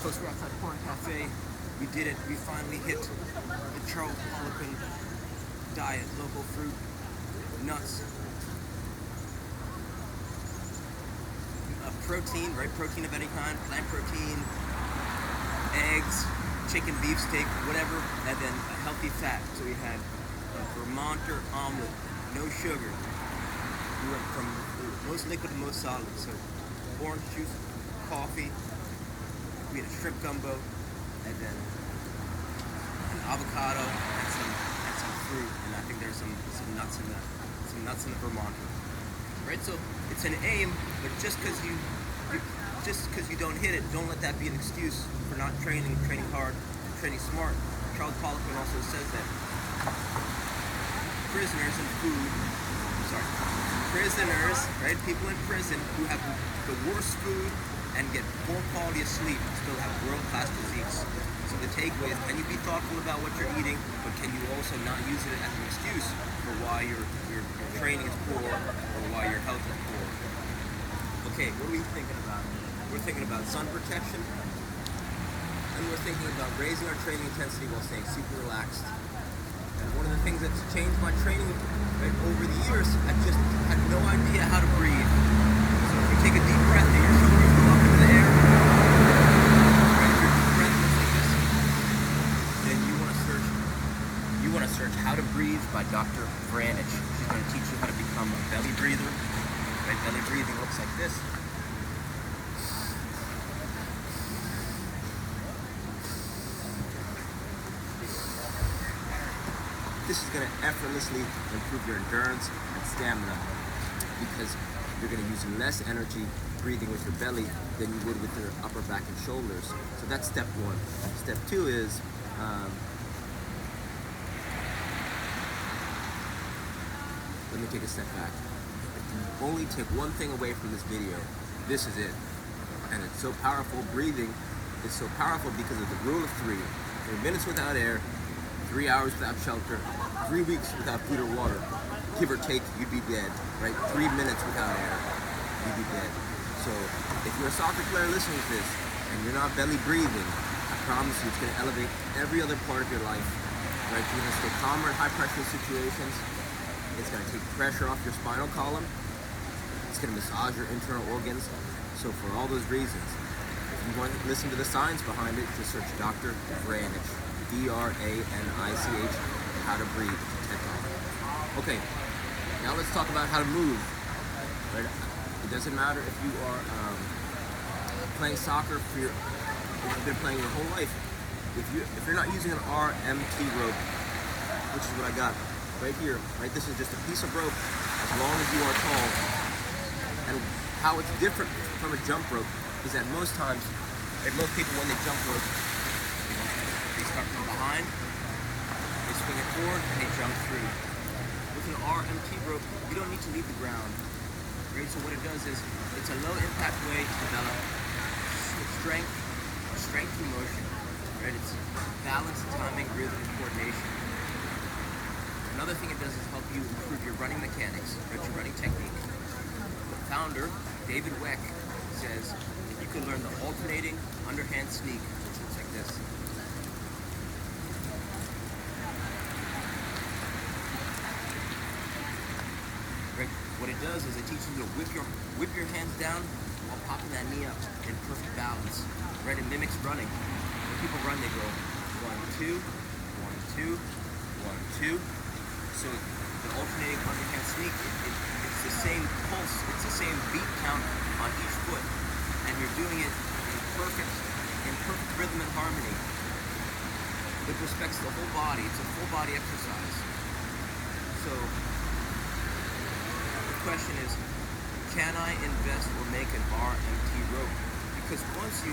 Folks, we're outside Corn Cafe. We did it. We finally hit the Charles Poliquin diet. Local fruit, nuts, protein, right? Protein of any kind, plant protein, eggs, chicken, beef steak, whatever, and then a healthy fat. So we had a Vermonter omelet, no sugar. We went from most liquid to most solid. So orange juice, coffee. We had a shrimp gumbo, and then an avocado and some fruit. And I think there's some nuts in the Vermonter. Right? So it's an aim, but just because you don't hit it, don't let that be an excuse for not training hard, training smart. Charles Poliquin also says that prisoners, right, people in prison who have the worst food and get poor quality of sleep still have world-class physiques. So the takeaway is, can you be thoughtful about what you're eating, but can you also not use it as an excuse for why your training is poor or why your health is poor? Okay, what are we thinking about? We're thinking about sun protection, and we're thinking about raising our training intensity while staying super relaxed. And one of the things that's changed my training right over the years, I just had no idea how to breathe. So if you take a deep breath and your shoulders go up into the air, right, your deep breath looks like this, then you want to search How to Breathe by Dr. Vranich. She's going to teach you how to become a belly breather. Right, belly breathing looks like this. This is going to effortlessly improve your endurance and stamina because you're going to use less energy breathing with your belly than you would with your upper back and shoulders. So that's step one. Step two is let me take a step back. If you only take one thing away from this video, this is it. And it's so powerful. Breathing is so powerful because of the rule of 3. 3 minutes without air, 3 hours without shelter, 3 weeks without food or water, give or take, you'd be dead, right? 3 minutes without air, you'd be dead. So if you're a soccer player listening to this and you're not belly breathing, I promise you it's going to elevate every other part of your life, right? You're going to stay calmer in high pressure situations. It's going to take pressure off your spinal column. It's going to massage your internal organs. So for all those reasons, if you want to listen to the science behind it, just search Dr. Vranich. Vranich, How to Breathe, TED Talk. Okay, now let's talk about how to move. Right? It doesn't matter if you are playing soccer if you've been playing your whole life. If you're not using an RMT rope, which is what I got right here, right? This is just a piece of rope as long as you are tall. And how it's different from a jump rope is that most times, right, most people when they jump rope, they start from behind, they swing it forward, and they jump through. With an RMT rope, you don't need to leave the ground. Right? So what it does is, it's a low impact way to develop strength through motion. Right? It's balance, timing, rhythm, and coordination. Another thing it does is help you improve your running mechanics, right? Your running technique. The founder, David Weck, says that you can learn the alternating underhand sneak, which looks like this. Right? What it does is it teaches you to whip your hands down while popping that knee up in perfect balance. Right? It mimics running. When people run, they go 1, 2, 1, 2, 1, 2. So the alternating underhand sneak, it's the same pulse, it's the same beat count on each foot, and you're doing it in perfect rhythm and harmony. It respects the whole body. It's a full body exercise. So the question is, can I invest or make an RMT rope? Because once you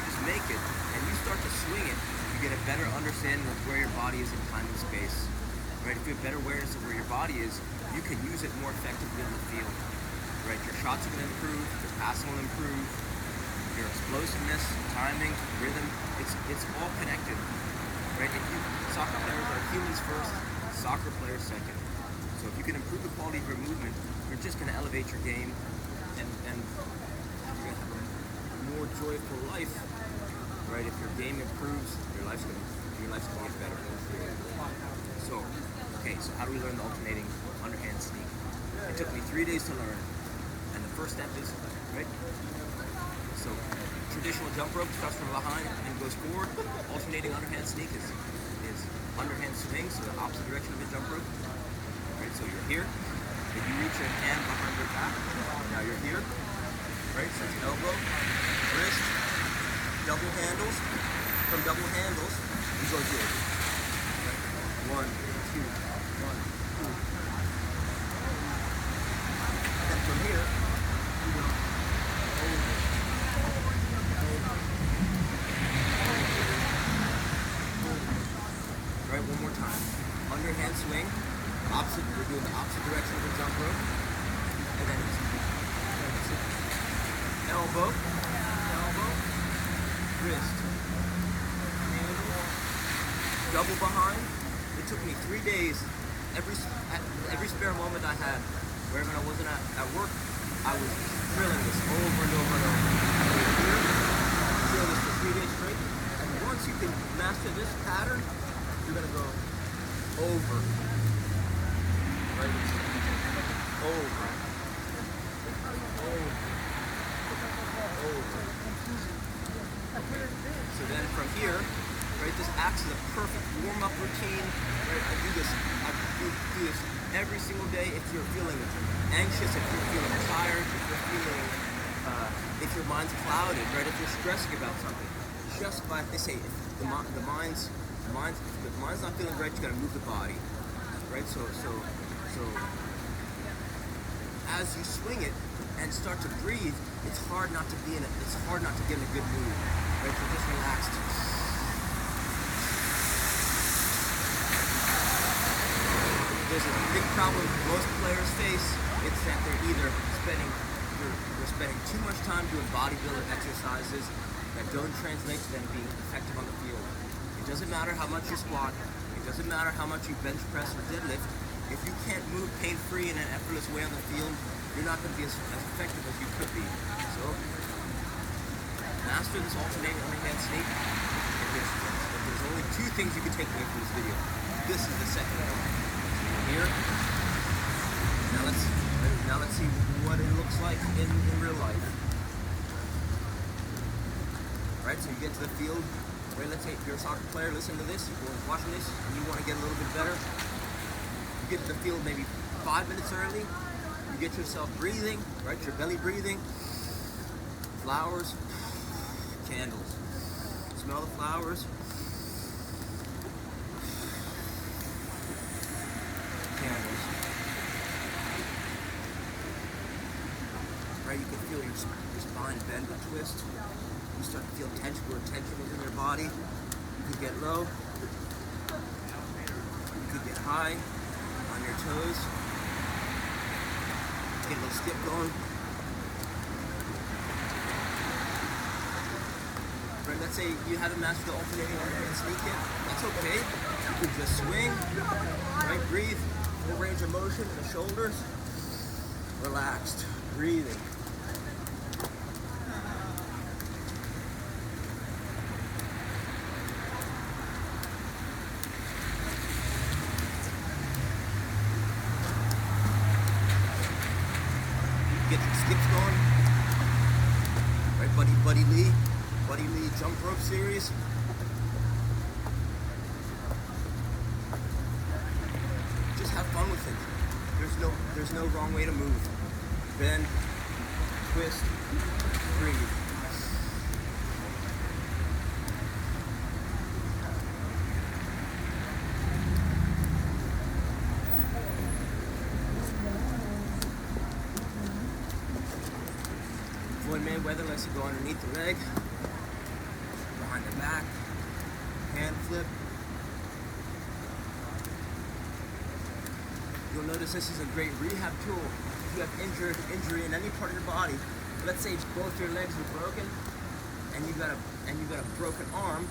just make it and you start to swing it, you get a better understanding of where your body is in time and space. Right? If you have better awareness of where your body is, you can use it more effectively on the field. Right? Your shots are going to improve, your passing will improve, your explosiveness, timing, rhythm, it's all connected. Right? Soccer players are humans first, soccer players second. So if you can improve the quality of your movement, you're just going to elevate your game and you're going to have a more joyful life right? If your game improves, your life's gonna get better. So, okay, so how do we learn the alternating underhand sneak? It took me 3 days to learn, and the first step is, right? So, traditional jump rope starts from behind and goes forward. Alternating underhand sneak is underhand swing, so the opposite direction of the jump rope. Right, so you're here. If you reach your hand behind your back, now you're here. Right, so it's elbow, wrist, double handles. From double handles, you go here. Right? 1, 2, 1, 2. And then from here, you go over. Right, one more time. Underhand swing. We're doing the opposite direction of the jump rope. And then it's elbow, wrist, handle, double behind. It took me 3 days. Every spare moment I had, wherever I wasn't at work, I was drilling this over and over and over. Here, drill this for 3 days straight. And once you can master this pattern, you're gonna go over. Right? Over. So then from here, right, this acts as a perfect warm-up routine. Right? I do this every single day. If you're feeling anxious, if you're feeling tired, if your mind's clouded, right? If you're stressing about something, just by they say if the mind's not feeling right, you gotta move the body, right? So as you swing it and start to breathe, it's hard not to get in a good mood, right? You're just relaxed. There's a big problem most players face. It's that they're either spending too much time doing bodybuilder exercises that don't translate to them being effective on the field. It doesn't matter how much you squat. It doesn't matter how much you bench press or deadlift. If you can't move pain-free in an effortless way on the field, you're not going to be as effective as you could be. So, master this alternating underhand sneak. If there's only 2 things you can take away from this video, this is the second one. So here. Now let's see what it looks like in real life. Right, so you get to the field. Right, let's say you're a soccer player, listen to this, you're watching this, and you want to get a little bit better. You get to the field maybe 5 minutes early, you get yourself breathing, right, your belly breathing, flowers, candles. Smell the flowers, candles. Right, you can feel your spine bend or twist. You start to feel tension where tension is in your body. You could get low. You could get high on your toes. Get a little skip going. Right, let's say you haven't mastered the alternating underhand sneak yet. That's okay. You could just swing. Right, breathe. Full range of motion in the shoulders. Relaxed. Breathing. Get the skips going. Right, Buddy Lee jump rope series. Just have fun with it. There's no wrong way to move. Bend, twist, breathe. Floyd Mayweather lets it go underneath the leg, behind the back, hand flip. You'll notice this is a great rehab tool. If you have injury in any part of your body, let's say both your legs are broken, and you've got a broken arm,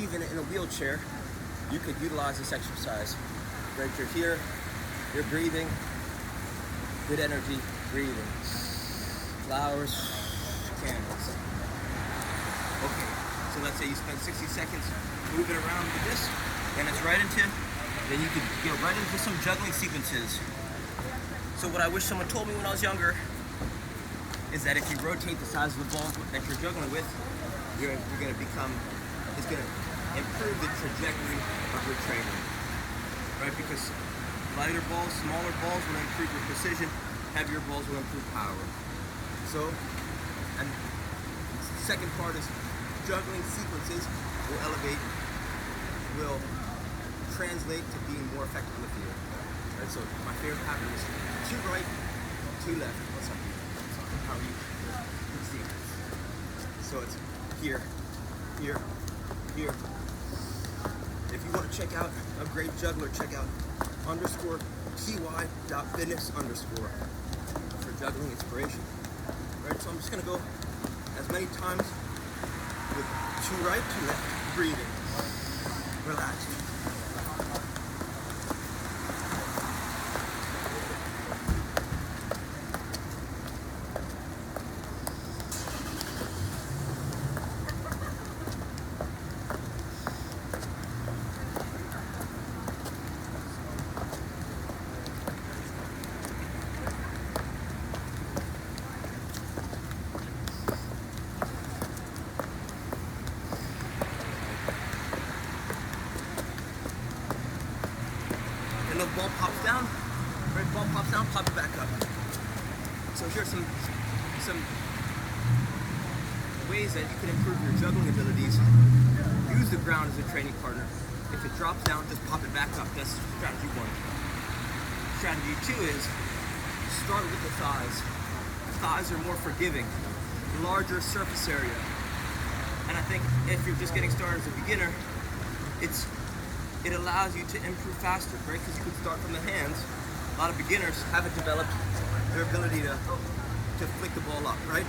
even in a wheelchair, you could utilize this exercise. Right, you're here, you're breathing, good energy, breathing. Flowers, candles. Okay, So let's say you spend 60 seconds moving around with this, then it's right into, then you could get right into some juggling sequences. So what I wish someone told me when I was younger is that if you rotate the size of the ball that you're juggling with, you're going to become, it's going to improve the trajectory of your training, right? Because lighter balls, smaller balls will improve your precision, heavier balls will improve power. So, and the second part is juggling sequences will elevate, will translate to being more effective in the field. Right? So my favorite pattern is 2 right, 2 left. What's up? How are you? Good to see you. So it's here, here, here. If you want to check out a great juggler, check out _ty.fitness_ for juggling inspiration. Right, so I'm just gonna go as many times with 2 right, 2 left, breathing, relaxed. And the ball pops down, right? Ball pops down, pop it back up. So here's some ways that you can improve your juggling abilities. Use the ground as a training partner. If it drops down, just pop it back up. That's strategy 1. Strategy 2 is start with the thighs. Thighs are more forgiving, larger surface area. And I think if you're just getting started as a beginner, it allows you to improve faster, right? Because you can start from the hands. A lot of beginners haven't developed their ability to flick the ball up, right?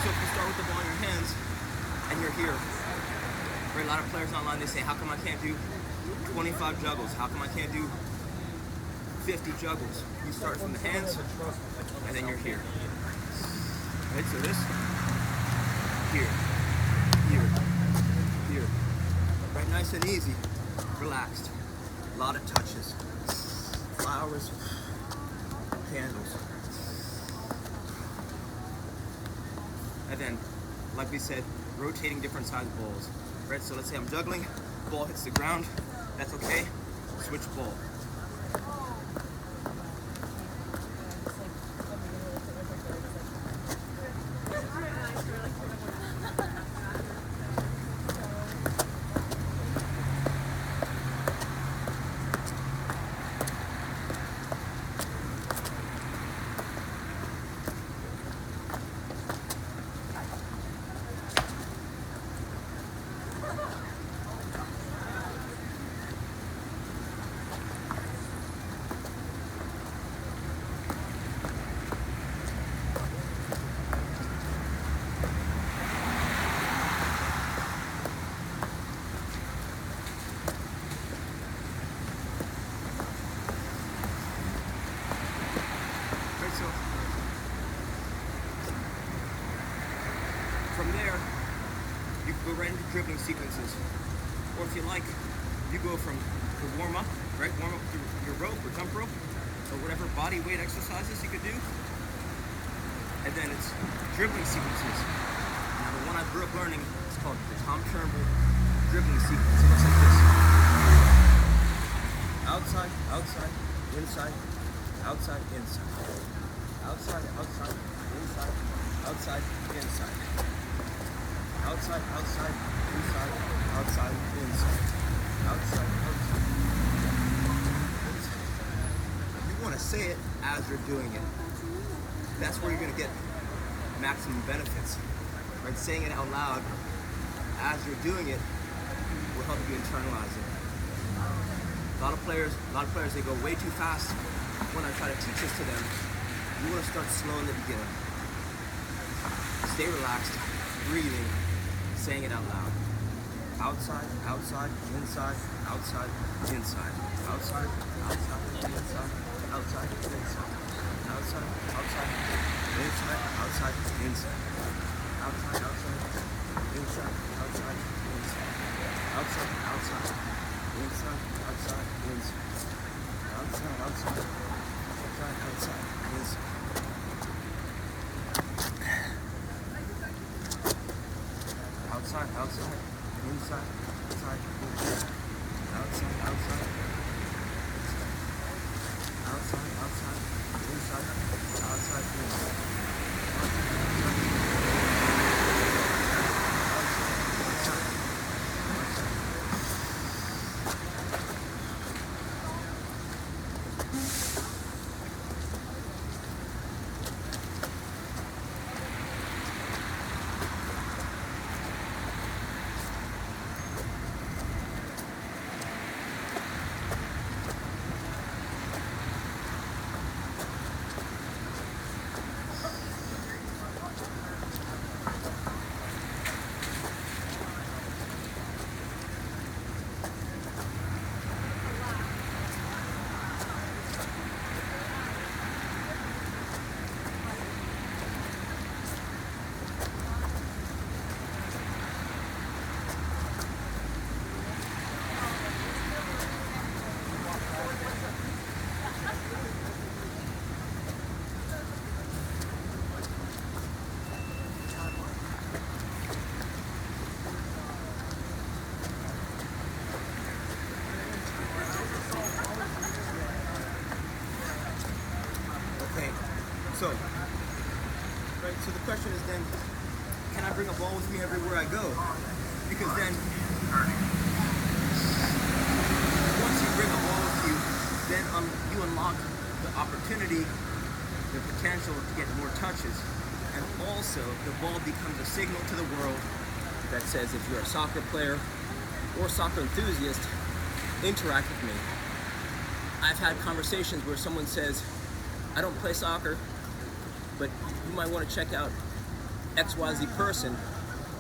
So if you start with the ball in your hands and you're here, right? A lot of players online, they say, how come I can't do 25 juggles? How come I can't do 50 juggles? You start from the hands and then you're here. Right, so this, here, here, here. Right, nice and easy. Relaxed. A lot of touches. Flowers. Candles. And then, like we said, rotating different size balls. Right? So let's say I'm juggling, ball hits the ground. That's okay. Switch ball. From there, you can go right into dribbling sequences. Or if you like, you go from the warm-up, right? Warm up with your rope or jump rope, or whatever body weight exercises you could do. And then it's dribbling sequences. Now the one I grew up learning is called the Tom Turnbull dribbling sequence. It looks like this. Outside, outside, inside, outside, inside. Outside, outside, inside, outside, inside. Outside, outside, inside, outside, inside. Outside, outside, inside. You want to say it as you're doing it. That's where you're going to get maximum benefits. Right? Saying it out loud as you're doing it will help you internalize it. A lot of players, they go way too fast when I try to teach this to them. You want to start slow in the beginning. Stay relaxed, breathing, saying it out loud. Outside, outside, inside, outside, inside. Outside, outside, inside, outside, inside. Outside, outside, inside, outside, inside. Outside, outside, inside, outside, outside, outside, wins. Outside, outside, outside, outside, wins. Outside, outside, inside, outside, wins. Outside, outside, outside, outside, inside, outside, wins. So, right, so the question is then, can I bring a ball with me everywhere I go? Because then, once you bring a ball with you, then you unlock the opportunity, the potential to get more touches. And also, the ball becomes a signal to the world that says if you're a soccer player or soccer enthusiast, interact with me. I've had conversations where someone says, I don't play soccer, but you might want to check out XYZ person,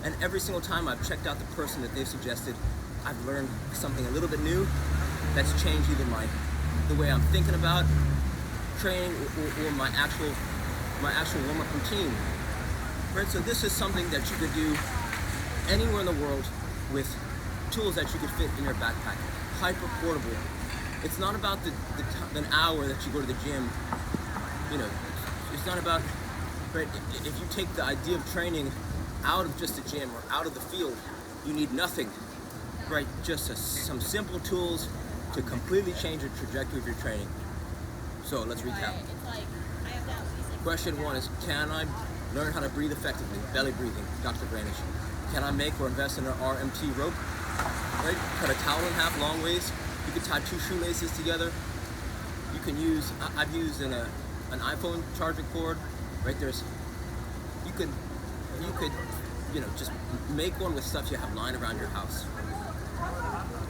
and every single time I've checked out the person that they've suggested, I've learned something a little bit new that's changed either the way I'm thinking about training or my actual warm-up routine. Right? So this is something that you could do anywhere in the world with tools that you could fit in your backpack. Hyper portable. It's not about an hour that you go to the gym. You know, it's not about, right, if you take the idea of training out of just the gym or out of the field, you need nothing, right? Just some simple tools to completely change the trajectory of your training. So let's recap. Question one is, can I learn how to breathe effectively? Belly breathing, Dr. Brandish. Can I make or invest in an RMT rope? Right? Cut a towel in half long ways. You can tie two shoelaces together. You can use, I've used an iPhone charging cord, right? You could, you know, just make one with stuff you have lying around your house.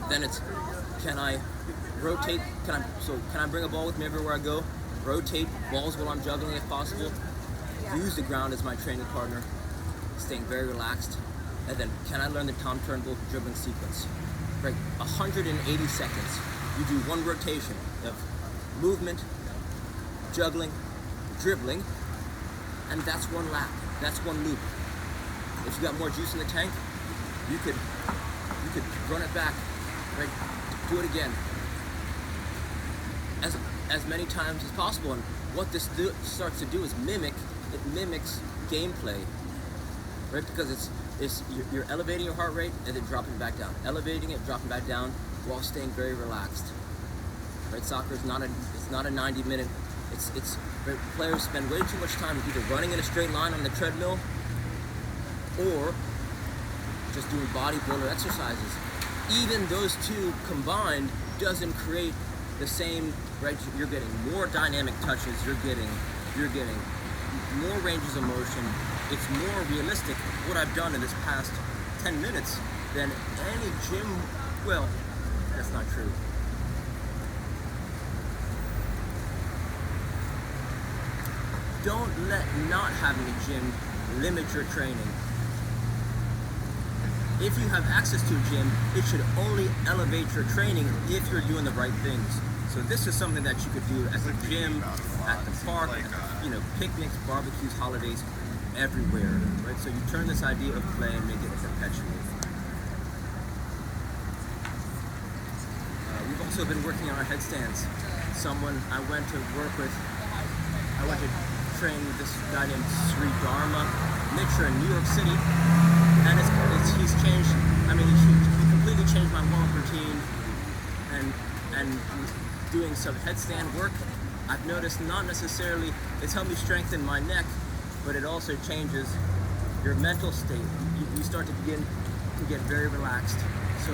Then it's, can I rotate? Can I bring a ball with me everywhere I go? Rotate balls while I'm juggling if possible. Use the ground as my training partner, staying very relaxed. And then, can I learn the Tom Turnbull dribbling sequence? Right, 180 seconds. You do one rotation of movement, juggling, dribbling, and that's one lap. That's one loop. If you got more juice in the tank, you could run it back. Right, do it again. As many times as possible. And what this starts to do is mimics gameplay, right? Because you're elevating your heart rate and then dropping back down, elevating it, dropping back down, while staying very relaxed. Right? Soccer is not a 90-minute. Right? Players spend way too much time either running in a straight line on the treadmill or just doing bodybuilder exercises. Even those two combined doesn't create the same. Right? You're getting more dynamic touches. You're getting more ranges of motion. It's more realistic what I've done in this past 10 minutes than any gym. Well, that's not true. Don't let not having a gym limit your training. If you have access to a gym, it should only elevate your training if you're doing the right things. So this is something that you could do at the gym, at the park, picnics, barbecues, holidays, everywhere, right? So you turn this idea of play and make it perpetual. also been working on our headstands. I went to train with this guy named Sri Dharma Mitra in New York City, and he's changed. I mean, he completely changed my warm-up routine, and doing some headstand work. I've noticed not necessarily it's helped me strengthen my neck, but it also changes your mental state. You start to begin to get very relaxed. So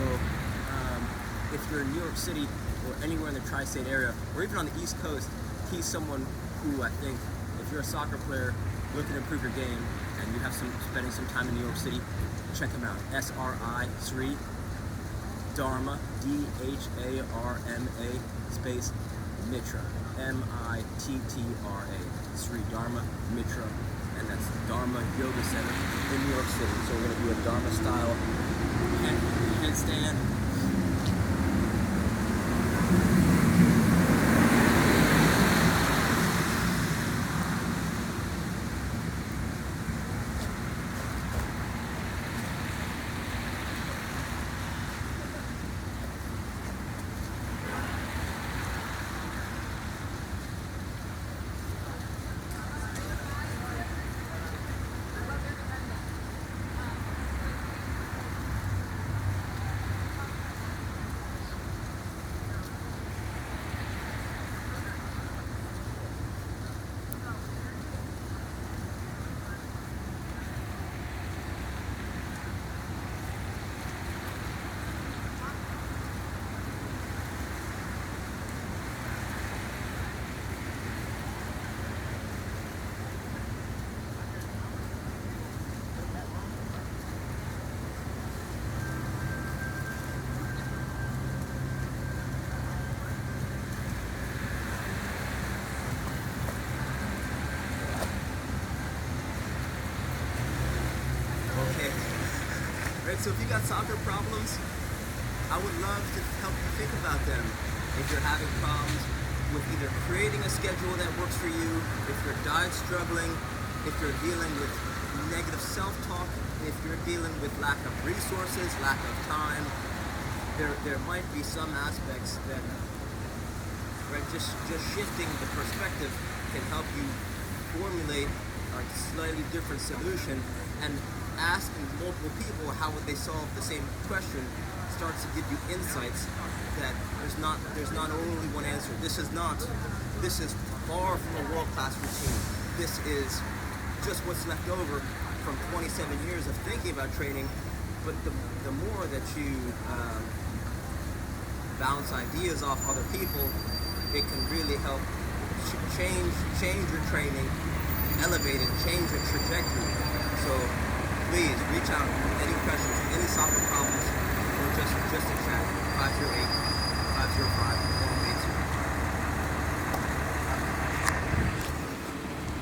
if you're in New York City or anywhere in the tri-state area, or even on the East Coast, he's someone who I think, if you're a soccer player looking to improve your game and you have spending some time in New York City, check him out. Sri Dharma, Dharma space Mitra, Mitta, Sri Dharma Mitra, and that's Dharma Yoga Center in New York City. So we're going to do a Dharma style handstand. Right, so if you got soccer problems, I would love to help you think about them. If you're having problems with either creating a schedule that works for you, if your diet's struggling, if you're dealing with negative self-talk, if you're dealing with lack of resources, lack of time, there might be some aspects that, right, just shifting the perspective can help you formulate a slightly different solution. And asking multiple people how would they solve the same question starts to give you insights that there's not only one answer. This is far from a world-class routine. This is just what's left over from 27 years of thinking about training. But the more that you bounce ideas off other people, it can really help change your training, elevate it, change your trajectory. So please reach out with any questions, any soccer problems, or just a chat.